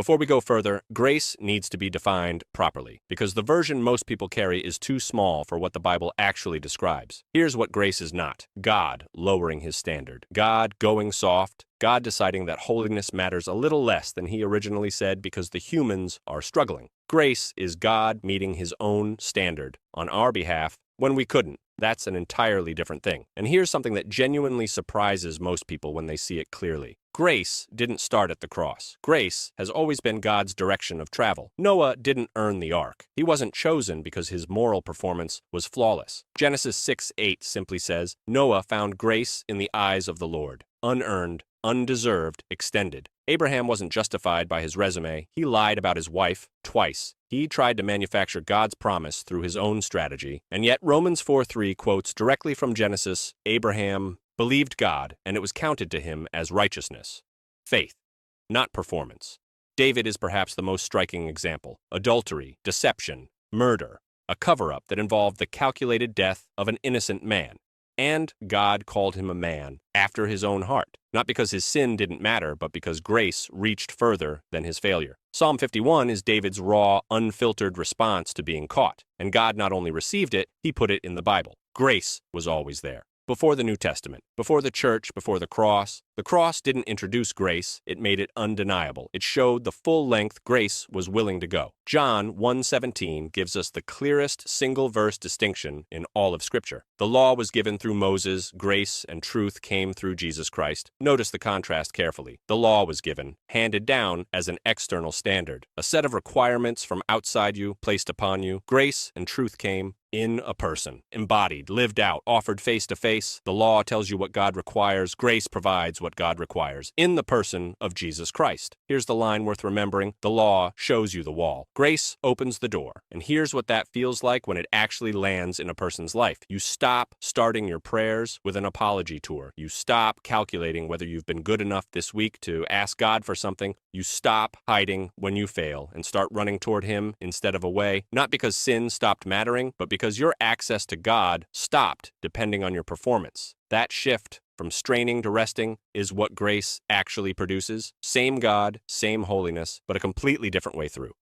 Before we go further, grace needs to be defined properly, because the version most people carry is too small for what the Bible actually describes. Here's what grace is not: God lowering his standard, God going soft, God deciding that holiness matters a little less than he originally said because the humans are struggling. Grace is God meeting his own standard on our behalf when we couldn't. That's an entirely different thing. And here's something that genuinely surprises most people when they see it clearly. Grace didn't start at the cross. Grace has always been God's direction of travel. Noah didn't earn the ark. He wasn't chosen because his moral performance was flawless. Genesis 6:8 simply says, Noah found grace in the eyes of the Lord, unearned, undeserved, extended. Abraham wasn't justified by his resume. He lied about his wife twice. He tried to manufacture God's promise through his own strategy. And yet Romans 4:3 quotes directly from Genesis, Abraham believed God, and it was counted to him as righteousness. Faith, not performance. David is perhaps the most striking example. Adultery, deception, murder, a cover-up that involved the calculated death of an innocent man. And God called him a man after his own heart, not because his sin didn't matter, but because grace reached further than his failure. Psalm 51 is David's raw, unfiltered response to being caught, and God not only received it, he put it in the Bible. Grace was always there. Before the New Testament, before the church, before the cross didn't introduce grace, it made it undeniable. It showed the full length grace was willing to go. John 1:17 gives us the clearest single-verse distinction in all of Scripture. The law was given through Moses, grace and truth came through Jesus Christ. Notice the contrast carefully. The law was given, handed down as an external standard, a set of requirements from outside you placed upon you. Grace and truth came in a person, embodied, lived out, offered face to face. The law tells you what God requires. Grace provides what God requires in the person of Jesus Christ. Here's the line worth remembering. The law shows you the wall. Grace opens the door. And here's what that feels like when it actually lands in a person's life. You stop starting your prayers with an apology tour. You stop calculating whether you've been good enough this week to ask God for something. You stop hiding when you fail and start running toward him instead of away, not because sin stopped mattering, but because your access to God stopped depending on your performance. That shift from straining to resting is what grace actually produces. Same God, same holiness, but a completely different way through.